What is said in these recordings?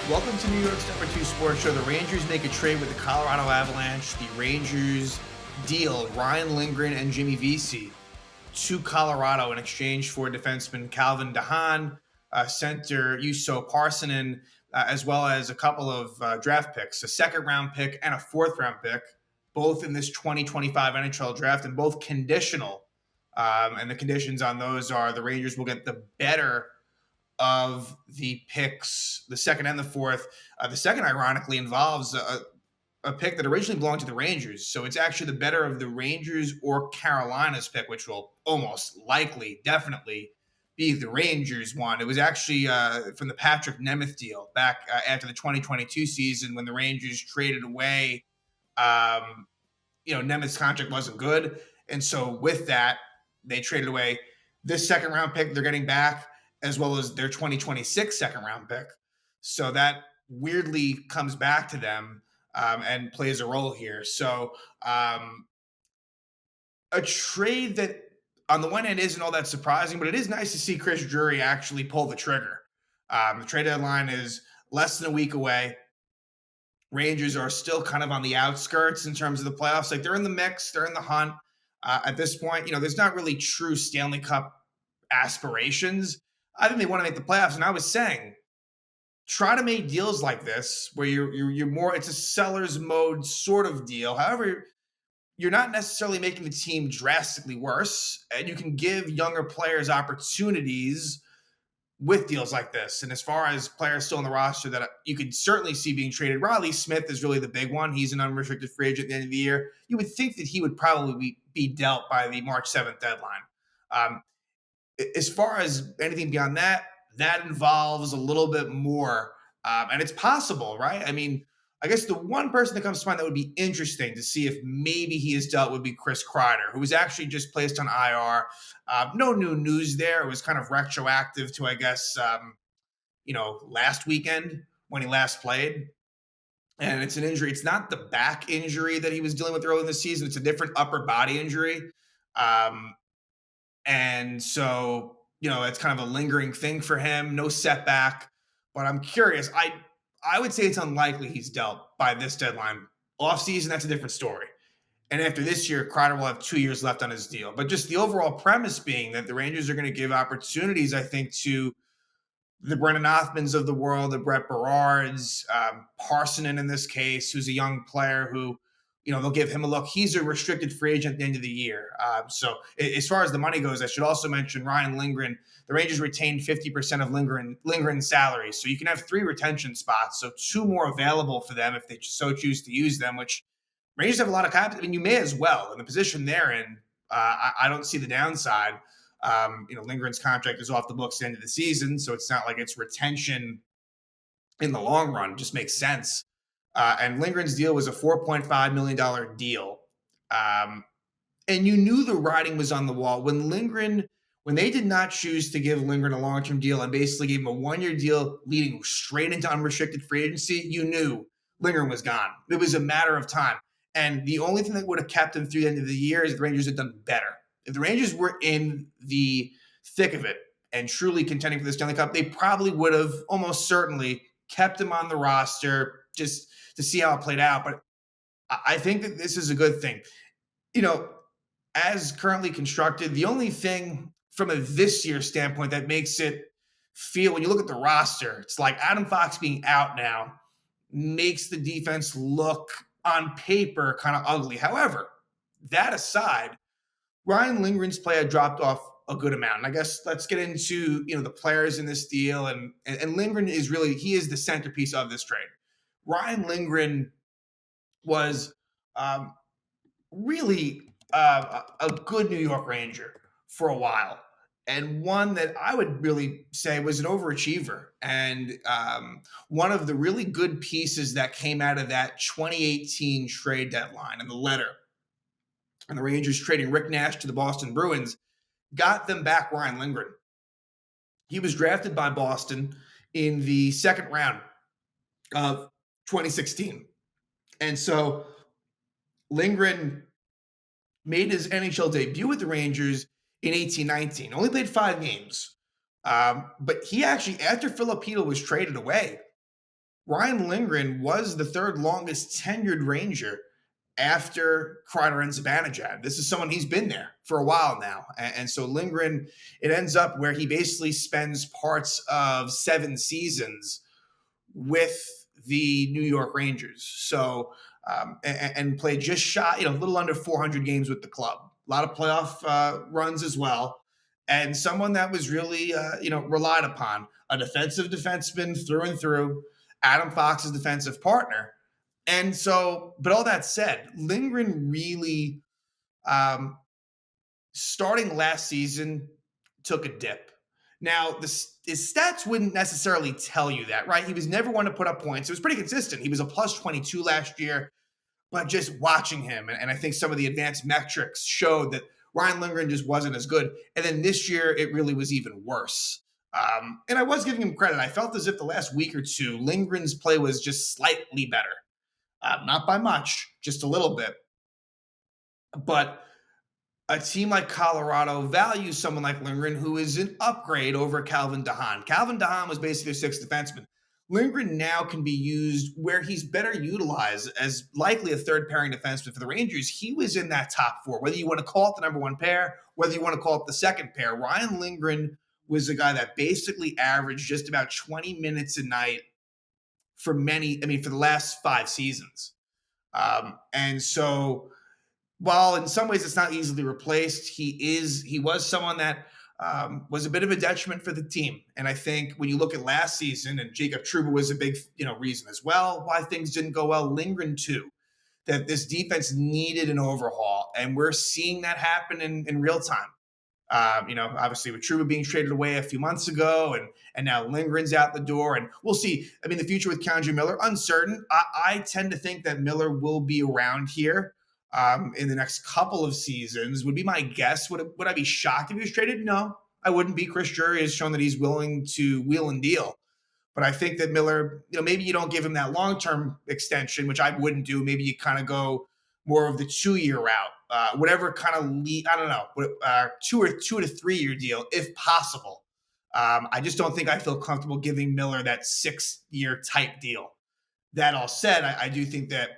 Welcome to New York's #2 sports show. The Rangers make a trade with the Colorado Avalanche. The Rangers deal Ryan Lindgren and Jimmy Vesey to Colorado in exchange for defenseman Calvin de Haan, center Juuso Parssinen, as well as a couple of draft picks, a second-round pick and a fourth-round pick, both in this 2025 NHL draft and both conditional. And the conditions on those are the Rangers will get the better of the picks, the second and the fourth. The second, ironically, involves a pick that originally belonged to the Rangers. So it's actually the better of the Rangers or Carolina's pick, which will almost likely, definitely be the Rangers one. It was actually from the Patrick Nemeth deal back after the 2022 season when the Rangers traded away. Nemeth's contract wasn't good. And so with that, they traded away this second round pick they're getting back, as well as their 2026 second round pick. So that weirdly comes back to them and plays a role here. So a trade that on the one hand isn't all that surprising, but it is nice to see Chris Drury actually pull the trigger. The trade deadline is less than a week away. Rangers are still kind of on the outskirts in terms of the playoffs. Like they're in the mix, they're in the hunt. At this point, there's not really true Stanley Cup aspirations. I think they want to make the playoffs. And I was saying, try to make deals like this where you're more, it's a seller's mode sort of deal. However, you're not necessarily making the team drastically worse, and you can give younger players opportunities with deals like this. And as far as players still on the roster that you could certainly see being traded, Riley Smith is really the big one. He's an unrestricted free agent at the end of the year. You would think that he would probably be dealt by the March 7th deadline. As far as anything beyond that, that involves a little bit more. And it's possible, right? I mean, I guess the one person that comes to mind that would be interesting to see if maybe he is dealt would be Chris Kreider, who was actually just placed on IR. No new news there. It was kind of retroactive to, I guess, last weekend when he last played. And it's an injury. It's not the back injury that he was dealing with early in the season. It's a different upper body injury. And so, it's kind of a lingering thing for him. No setback. But I'm curious. I would say it's unlikely he's dealt by this deadline. Offseason, that's a different story. And after this year, Kreider will have 2 years left on his deal. But just the overall premise being that the Rangers are going to give opportunities, I think, to the Brennan Othmans of the world, the Brett Berards, Parssinen in this case, who's a young player who, they'll give him a look. He's a restricted free agent at the end of the year. So as far as the money goes, I should also mention Ryan Lindgren. The Rangers retained 50% of Lindgren's salary. So you can have 3 retention spots. So 2 more available for them if they so choose to use them, which Rangers have a lot of cap. I mean, you may as well. In the position they're in, I don't see the downside. Lindgren's contract is off the books at the end of the season. So it's not like it's retention in the long run. It just makes sense. And Lindgren's deal was a $4.5 million deal. And you knew the writing was on the wall. When they did not choose to give Lindgren a long-term deal and basically gave him a 1-year deal leading straight into unrestricted free agency, you knew Lindgren was gone. It was a matter of time. And the only thing that would have kept him through the end of the year is the Rangers had done better. If the Rangers were in the thick of it and truly contending for the Stanley Cup, they probably would have almost certainly kept him on the roster just to see how it played out. But I think that this is a good thing. As currently constructed, the only thing from a this year standpoint that makes it feel, when you look at the roster, it's like Adam Fox being out now makes the defense look on paper kind of ugly. However, that aside, Ryan Lindgren's play had dropped off a good amount. And I guess let's get into, the players in this deal. And Lindgren is he is the centerpiece of this trade. Ryan Lindgren was really a good New York Ranger for a while, and one that I would really say was an overachiever, and one of the really good pieces that came out of that 2018 trade deadline and the letter. And the Rangers trading Rick Nash to the Boston Bruins got them back Ryan Lindgren. He was drafted by Boston in the second round of 2016. And so Lindgren made his NHL debut with the Rangers in 18-19. Only played 5 games. But he actually, after Filipino was traded away, Ryan Lindgren was the third longest tenured Ranger after Kreider and Zibanejad. This is someone he's been there for a while now. And so Lindgren, it ends up where he basically spends parts of 7 seasons with the New York Rangers. So, and played just shy, a little under 400 games with the club. A lot of playoff runs as well. And someone that was really, relied upon, a defensive defenseman through and through, Adam Fox's defensive partner. And so, but all that said, Lindgren really, um, starting last season, took a dip. Now, his stats wouldn't necessarily tell you that, right? He was never one to put up points. It was pretty consistent. He was a plus 22 last year, but just watching him, and I think some of the advanced metrics showed that Ryan Lindgren just wasn't as good. And then this year, it really was even worse. And I was giving him credit. I felt as if the last week or two, Lindgren's play was just slightly better. Not by much, just a little bit. But a team like Colorado values someone like Lindgren, who is an upgrade over Calvin de Haan. Calvin de Haan was basically a sixth defenseman. Lindgren now can be used where he's better utilized as likely a third pairing defenseman for the Rangers. He was in that top four, whether you want to call it the number one pair, whether you want to call it the second pair. Ryan Lindgren was a guy that basically averaged just about 20 minutes a night for for the last 5 seasons. And so while in some ways it's not easily replaced, he was someone that was a bit of a detriment for the team. And I think when you look at last season, and Jacob Trouba was a big reason as well why things didn't go well. Lindgren too, that this defense needed an overhaul, and we're seeing that happen in real time. Obviously with Trouba being traded away a few months ago, and now Lindgren's out the door, and we'll see. I mean, the future with K'Andre Miller, uncertain. I tend to think that Miller will be around here in the next couple of seasons, would be my guess. Would I be shocked if he was traded? No, I wouldn't be. Chris Drury has shown that he's willing to wheel and deal. But I think that Miller, maybe you don't give him that long-term extension, which I wouldn't do. Maybe you kind of go more of the 2-year route, whatever kind of I don't know, 2 to 3 year deal, if possible. I just don't think I feel comfortable giving Miller that 6-year type deal. That all said, I do think that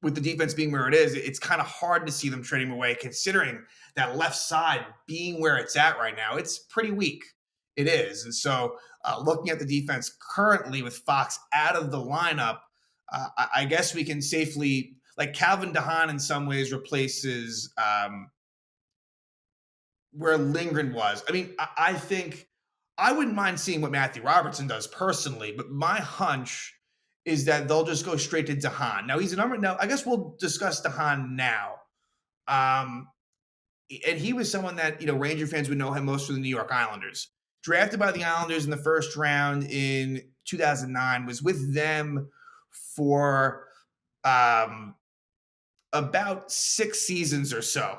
with the defense being where it is, it's kind of hard to see them trading away, considering that left side being where it's at right now. It's pretty weak. It is. And so looking at the defense currently with Fox out of the lineup, I guess we can safely, like Calvin de Haan in some ways replaces where Lindgren was. I mean, I think I wouldn't mind seeing what Matthew Robertson does personally, but my hunch is that they'll just go straight to de Haan. Now he's a number. Now I guess we'll discuss de Haan now. Um, and he was someone that Ranger fans would know him most from the New York Islanders. Drafted by the Islanders in the first round in 2009, was with them for about 6 seasons or so,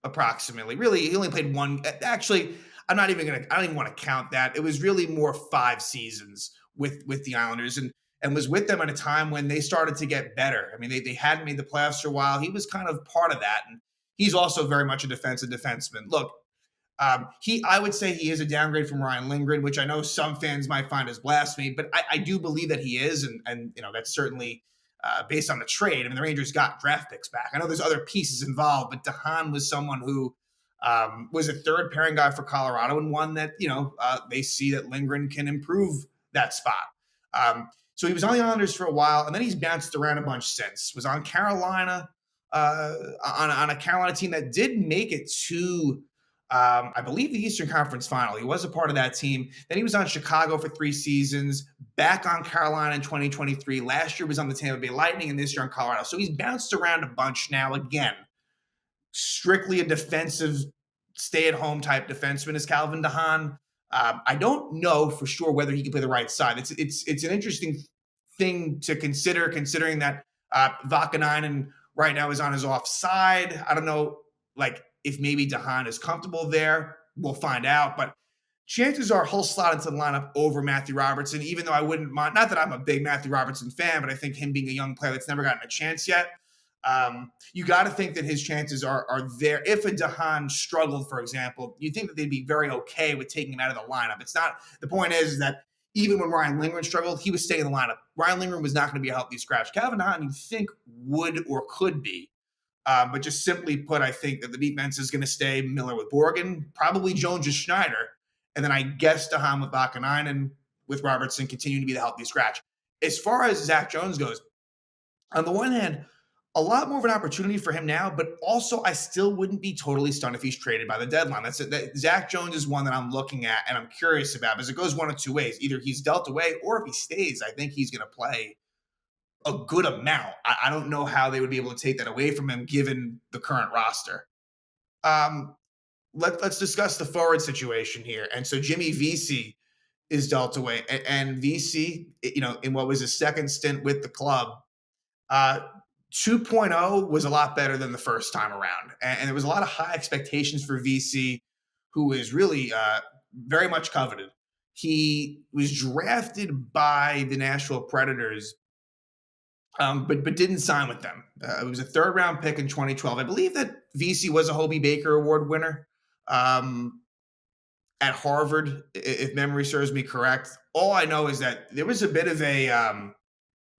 approximately. Really, he only played one. Actually, I don't even want to count that. It was really more 5 seasons with the Islanders, and was with them at a time when they started to get better. I mean, they hadn't made the playoffs for a while. He was kind of part of that, and he's also very much a defensive defenseman. Look, I would say he is a downgrade from Ryan Lindgren, which I know some fans might find as blasphemy, but I do believe that he is, and that's certainly based on the trade. I mean, the Rangers got draft picks back. I know there's other pieces involved, but de Haan was someone who was a third pairing guy for Colorado, and one that they see that Lindgren can improve that spot. So he was on the Islanders for a while, and then he's bounced around a bunch since. Was on Carolina, on a Carolina team that did make it to, I believe, the Eastern Conference Final. He was a part of that team. Then he was on Chicago for 3 seasons, back on Carolina in 2023. Last year was on the Tampa Bay Lightning, and this year on Colorado. So he's bounced around a bunch now. Again, strictly a defensive, stay-at-home type defenseman is Calvin de Haan. I don't know for sure whether he can play the right side. It's an interesting thing to consider, considering that Vakanainen right now is on his offside. I don't know, if maybe de Haan is comfortable there. We'll find out. But chances are he'll slot into the lineup over Matthew Robertson, even though I wouldn't mind. Not that I'm a big Matthew Robertson fan, but I think him being a young player that's never gotten a chance yet, you got to think that his chances are there. If a de Haan struggled, for example, you think that they'd be very okay with taking him out of the lineup. It's not, the point is that even when Ryan Lindgren struggled, he was staying in the lineup. Ryan Lindgren was not going to be a healthy scratch. Calvin de Haan, you think, would or could be. But just simply put, I think that the defense is going to stay Miller with Borgen, probably Jones with Schneider, and then I guess de Haan with Vakanainen with Robertson continuing to be the healthy scratch. As far as Zach Jones goes, on the one hand, a lot more of an opportunity for him now, but also I still wouldn't be totally stunned if he's traded by the deadline. That's it. Zach Jones is one that I'm looking at and I'm curious about because it goes one of two ways. Either he's dealt away, or if he stays, I think he's going to play a good amount. I don't know how they would be able to take that away from him given the current roster. Let's discuss the forward situation here. And so Jimmy Vesey is dealt away, and Vesey, in what was his second stint with the club, 2.0 was a lot better than the first time around. And there was a lot of high expectations for VC, who is really very much coveted. He was drafted by the Nashville Predators, but didn't sign with them. It was a third-round pick in 2012. I believe that VC was a Hobie Baker Award winner at Harvard, if memory serves me correct. All I know is that there was a bit of a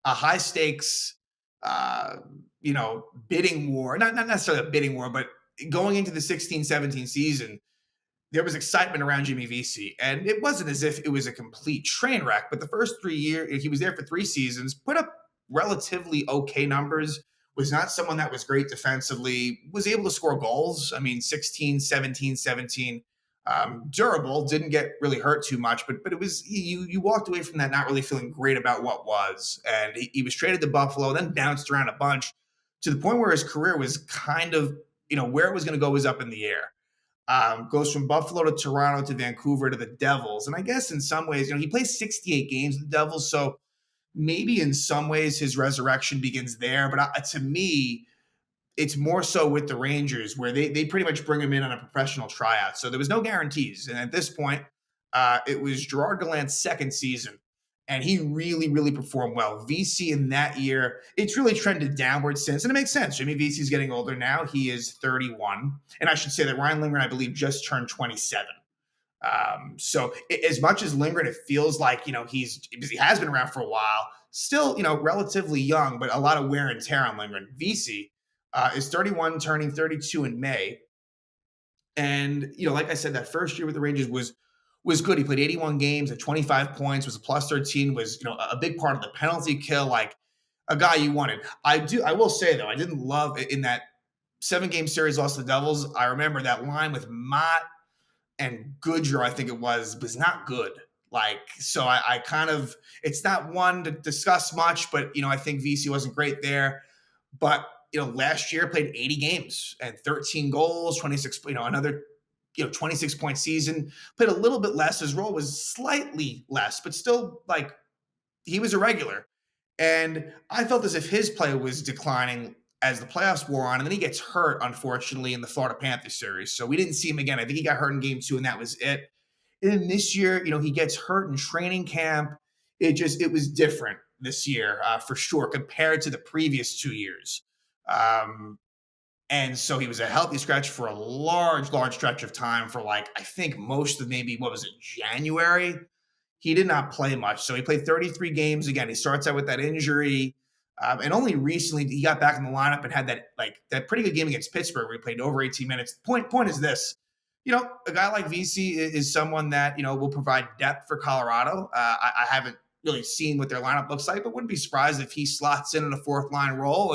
high-stakes bidding war, not necessarily a bidding war, but going into the 16-17 season, there was excitement around Jimmy Vesey. And it wasn't as if it was a complete train wreck, but the first 3 years, he was there for 3 seasons, put up relatively okay numbers, was not someone that was great defensively, was able to score goals. I mean, 16, 17, 17, durable, didn't get really hurt too much, but it was, you walked away from that not really feeling great about what was. And he was traded to Buffalo, then bounced around a bunch to the point where his career was kind of, where it was going to go was up in the air. Goes from Buffalo to Toronto to Vancouver to the Devils. And I guess in some ways, he plays 68 games with the Devils, so maybe in some ways his resurrection begins there. But to me, it's more so with the Rangers, where they pretty much bring him in on a professional tryout. So there was no guarantees. And at this point, it was Gerard Gallant's second season, and he really, really performed well. VC in that year, it's really trended downward since, and it makes sense. Jimmy Vesey's getting older now. He is 31. And I should say that Ryan Lindgren, I believe, just turned 27. So as much as Lindgren, it feels like, he has been around for a while, still, relatively young, but a lot of wear and tear on Lindgren. Vesey is 31, turning 32 in May. And, like I said, that first year with the Rangers was good. He played 81 games at 25 points, was a plus 13, was, a big part of the penalty kill, like a guy you wanted. I will say, though, I didn't love in that 7-game series lost to the Devils. I remember that line with Mott and Goodrow, I think it was not good. So I kind of, it's not one to discuss much, but, I think VC wasn't great there. But, last year played 80 games and 13 goals, 26, another, 26-point season, played a little bit less. His role was slightly less, but still, he was a regular. And I felt as if his play was declining as the playoffs wore on, and then he gets hurt, unfortunately, in the Florida Panthers series. So we didn't see him again. I think he got hurt in game 2, and that was it. And then this year, he gets hurt in training camp. It was different this year, for sure, compared to the previous 2 years. And so he was a healthy scratch for a large stretch of time for I think most of maybe, January. He did not play much. So he played 33 games. Again, he starts out with that injury. And only recently he got back in the lineup and had that pretty good game against Pittsburgh where he played over 18 minutes. Point is this, a guy like VC is someone that, will provide depth for Colorado. I haven't really seen what their lineup looks like, but wouldn't be surprised if he slots in a 4th-line role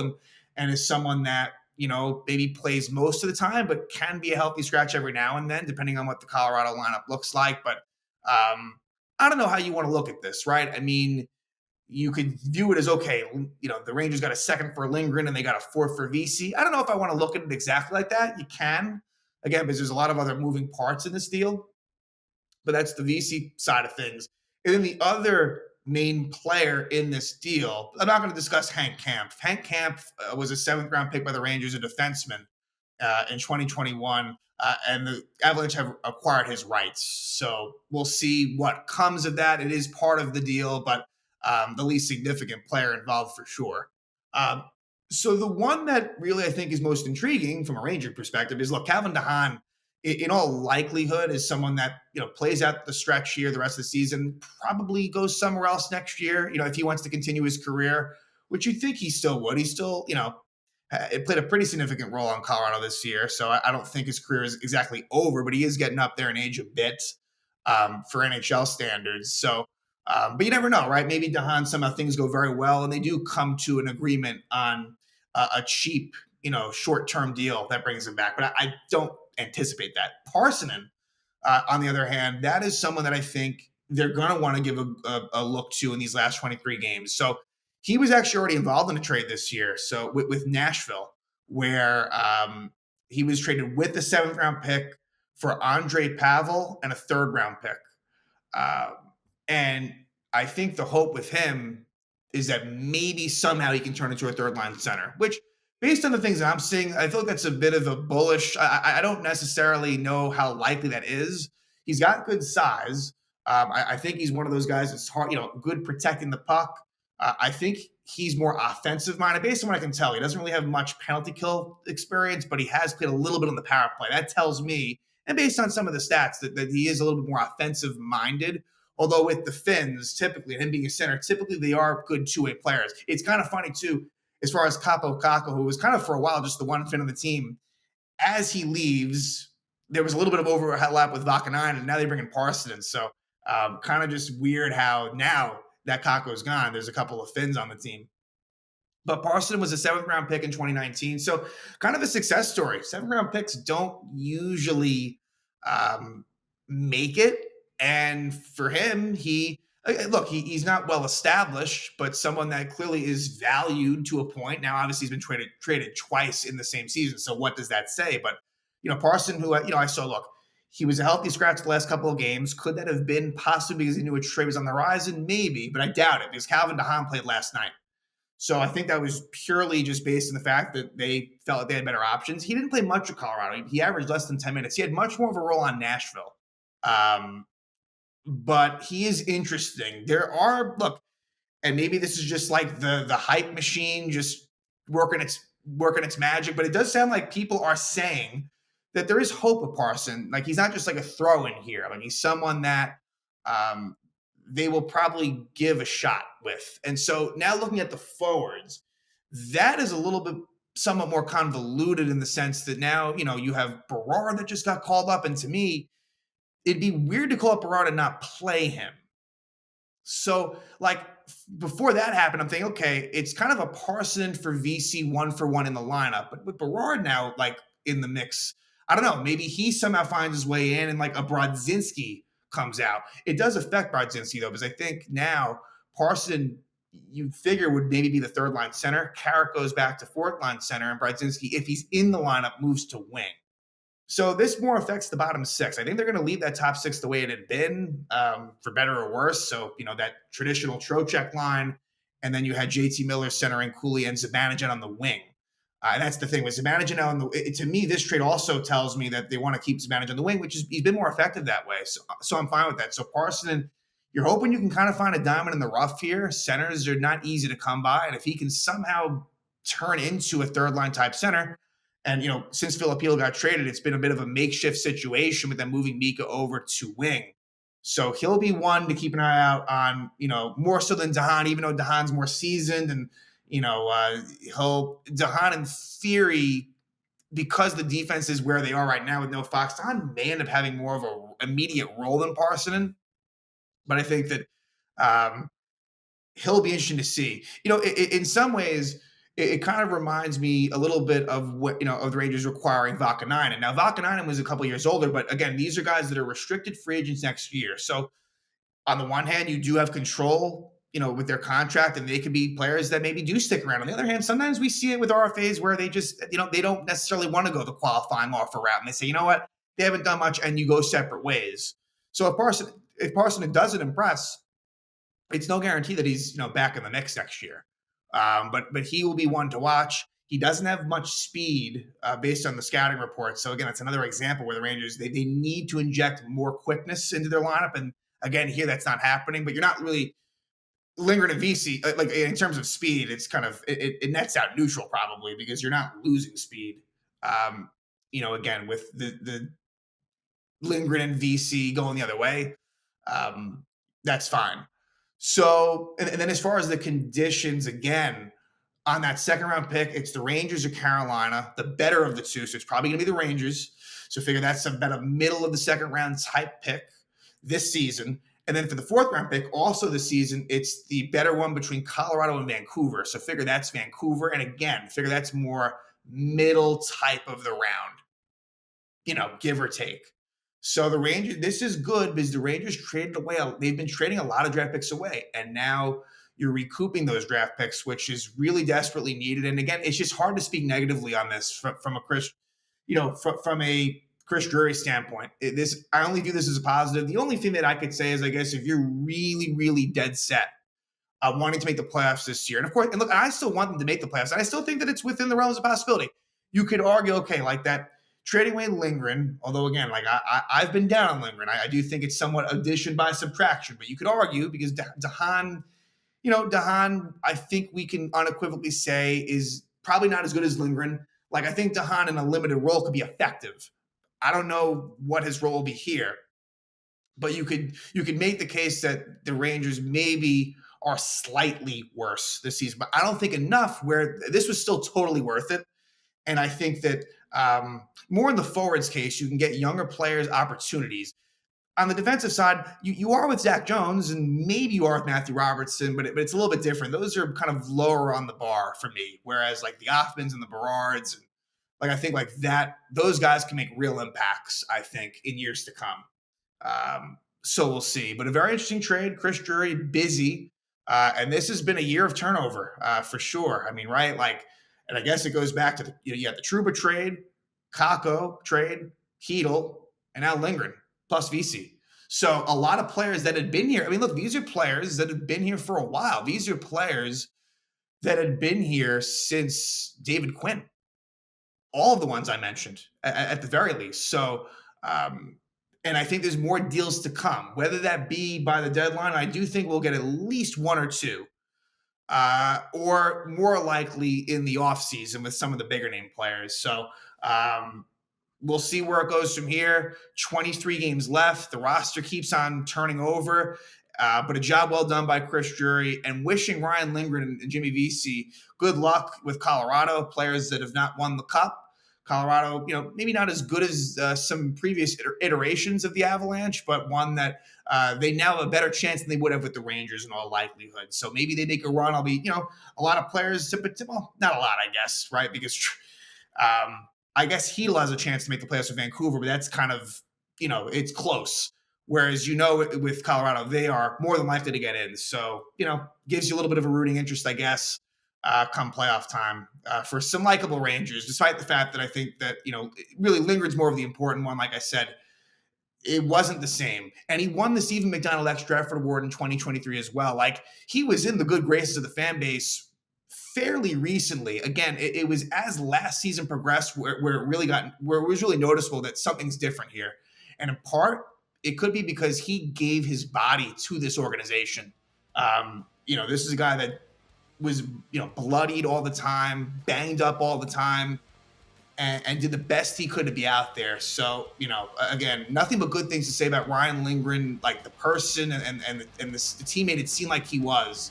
and is someone that, maybe plays most of the time, but can be a healthy scratch every now and then, depending on what the Colorado lineup looks like. But I don't know how you want to look at this, right? I mean, you could view it as, okay, the Rangers got a 2nd for Lindgren and they got a 4th for VC. I don't know if I want to look at it exactly like that. You can, again, because there's a lot of other moving parts in this deal, but that's the VC side of things. And then the other main player in this deal, I'm not going to discuss Hank Kempf. Hank Kempf was a 7th-round pick by the Rangers, a defenseman in 2021. And the Avalanche have acquired his rights. So we'll see what comes of that. It is part of the deal, but the least significant player involved for sure. So the one that really I think is most intriguing from a Ranger perspective is, look, Calvin de Haan in all likelihood is someone that plays out the stretch here the rest of the season, probably goes somewhere else next year. If he wants to continue his career, which you think he still would. He still, it played a pretty significant role on Colorado this year. So I don't think his career is exactly over, but he is getting up there in age a bit for NHL standards. So, but you never know, right? Maybe de Haan, somehow things go very well and they do come to an agreement on a cheap, short term deal that brings him back. But I don't anticipate that. Parssinen, on the other hand, that is someone that I think they're going to want to give a look to in these last 23 games. So he was actually already involved in a trade this year. So with Nashville, where he was traded with the 7th round pick for Andre Pavel and a 3rd round pick. Um, and I think the hope with him is that maybe somehow he can turn into a 3rd line center, which based on the things that I'm seeing, I feel like that's a bit of a bullish. I don't necessarily know how likely that is. He's got good size. I think he's one of those guys that's hard, good protecting the puck. I think he's more offensive minded based on what I can tell. He doesn't really have much penalty kill experience, but he has played a little bit on the power play. That tells me, and based on some of the stats, that he is a little bit more offensive minded. Although with the Finns, typically, and him being a center, typically they are good two-way players. It's kind of funny, too, as far as Capo Caco, who was kind of for a while just the one Finn on the team. As he leaves, there was a little bit of overlap with Vakanainen, and now they bring in Parssinen. So kind of just weird how now that Caco's gone, there's a couple of Finns on the team. But Parssinen was a 7th round pick in 2019. So kind of a success story. 7th round picks don't usually make it. And for him, he's not well established, but someone that clearly is valued to a point. Now, obviously, he's been traded twice in the same season. So what does that say? But, Parssinen, who, I saw, look, he was a healthy scratch the last couple of games. Could that have been possibly because he knew a trade was on the horizon? Maybe, but I doubt it because Calvin de Haan played last night. So I think that was purely just based on the fact that they felt like they had better options. He didn't play much with Colorado. He averaged less than 10 minutes. He had much more of a role on Nashville. But he is interesting. And maybe this is just like the hype machine just working its magic, but it does sound like people are saying that there is hope of Parson. Like he's not just like a throw in here. Like he's someone that they will probably give a shot with. And so now looking at the forwards, that is a little bit somewhat more convoluted in the sense that now, you have Berard that just got called up. And to me, it'd be weird to call up Berard and not play him. So, like, before that happened, I'm thinking, okay, it's kind of a Parson for Vesey 1-for-1 in the lineup. But with Berard now, like, in the mix, I don't know, maybe he somehow finds his way in and, like, a Brodzinski comes out. It does affect Brodzinski, though, because I think now Parson, you figure, would maybe be the 3rd-line center. Carrick goes back to 4th-line center, and Brodzinski, if he's in the lineup, moves to wing. So this more affects the bottom 6. I think they're going to leave that top 6 the way it had been, for better or worse. So, that traditional Trocheck line, and then you had JT Miller centering Cooley and Zibanejad on the wing. And that's the thing with Zibanejad on to me, this trade also tells me that they want to keep Zibanejad on the wing, which is he's been more effective that way. So I'm fine with that. So Parson, you're hoping you can kind of find a diamond in the rough here. Centers are not easy to come by, and if he can somehow turn into a 3rd-line type center. And, since Filipino got traded, it's been a bit of a makeshift situation with them moving Mika over to wing. So he'll be one to keep an eye out on, more so than de Haan, even though de Haan's more seasoned. And, de Haan, in theory, because the defense is where they are right now with no Fox, de Haan may end up having more of an immediate role than Parssinen. But I think that he'll be interesting to see. In some ways, it kind of reminds me a little bit of what, of the Rangers requiring Vakanainen. Now, Vakanainen was a couple years older, but again, these are guys that are restricted free agents next year. So on the one hand, you do have control, with their contract, and they could be players that maybe do stick around. On the other hand, sometimes we see it with RFAs where they just, they don't necessarily want to go the qualifying offer route. And they say, you know what, they haven't done much, and you go separate ways. So if Parson doesn't impress, it's no guarantee that he's, back in the mix next year. But he will be one to watch. He doesn't have much speed based on the scouting reports. So again, it's another example where the Rangers, they need to inject more quickness into their lineup. And again, here that's not happening, but you're not really Lindgren and Vesey, like in terms of speed, it's kind of, it nets out neutral probably because you're not losing speed. Again, with the Lindgren and Vesey going the other way, um, that's fine. So, and then as far as the conditions, again, on that second round pick, it's the Rangers or Carolina, the better of the two. So it's probably going to be the Rangers. So figure that's about a middle of the second round type pick this season. And then for the fourth round pick, also this season, it's the better one between Colorado and Vancouver. So figure that's Vancouver. And again, figure that's more middle type of the round, give or take. So the Rangers, this is good because the Rangers traded away. They've been trading a lot of draft picks away. And now you're recouping those draft picks, which is really desperately needed. And again, it's just hard to speak negatively on this from a Chris, from a Chris Drury standpoint. I only view this as a positive. The only thing that I could say is, I guess, if you're really, really dead set wanting to make the playoffs this year, and of course, and look, I still want them to make the playoffs, and I still think that it's within the realms of possibility. You could argue, okay, like that trading away Lindgren, although again, like I've been down on Lindgren. I do think it's somewhat addition by subtraction, but you could argue because de Haan, de Haan, I think we can unequivocally say is probably not as good as Lindgren. Like I think de Haan in a limited role could be effective. I don't know what his role will be here, but you could make the case that the Rangers maybe are slightly worse this season, but I don't think enough where this was still totally worth it. And I think that more in the forwards case, you can get younger players opportunities. On the defensive side, you are with Zach Jones and maybe you are with Matthew Robertson, but it's a little bit different. Those are kind of lower on the bar for me, whereas like the Offmans and the Berards, and like I think like that, those guys can make real impacts, I think, in years to come. So we'll see. But a very interesting trade. Chris Drury, busy. And this has been a year of turnover for sure. I mean, right? Like, and I guess it goes back to you got the Trouba trade, Kakko trade, Hedl, and now Lindgren plus Vesey. So a lot of players that had been here. I mean, look, these are players that have been here for a while. These are players that had been here since David Quinn. All of the ones I mentioned at the very least. So, and I think there's more deals to come, whether that be by the deadline. I do think we'll get at least one or two, or more likely in the offseason with some of the bigger name players. So we'll see where it goes from here. 23 games left. The roster keeps on turning over. But a job well done by Chris Drury, and wishing Ryan Lindgren and Jimmy Vesey good luck with Colorado, players that have not won the Cup. Colorado, maybe not as good as some previous iterations of the Avalanche, but one that they now have a better chance than they would have with the Rangers in all likelihood. So maybe they make a run. I'll be, a lot of players, well, not a lot, I guess, right? Because I guess Hedl has a chance to make the playoffs with Vancouver, but that's kind of, it's close. Whereas, with Colorado, they are more than likely to get in. So, gives you a little bit of a rooting interest, I guess, come playoff time for some likable Rangers, despite the fact that I think that, really Lindgren's more of the important one. Like I said, it wasn't the same. And he won the Stephen McDonald X Draft Award in 2023 as well. Like, he was in the good graces of the fan base fairly recently. Again, it was as last season progressed where it was really noticeable that something's different here. And in part, it could be because he gave his body to this organization. This is a guy that was, bloodied all the time, banged up all the time, and did the best he could to be out there. So, again, nothing but good things to say about Ryan Lindgren, like the person and the teammate it seemed like he was.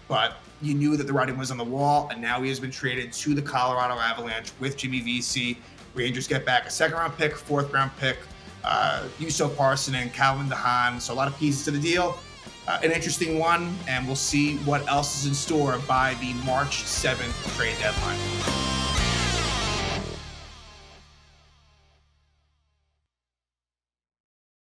But you knew that the writing was on the wall, and now he has been traded to the Colorado Avalanche with Jimmy Vesey. Rangers get back a second-round pick, fourth-round pick, Juuso Parssinen, Calvin de Haan. So a lot of pieces to the deal. An interesting one, and we'll see what else is in store by the March 7th trade deadline.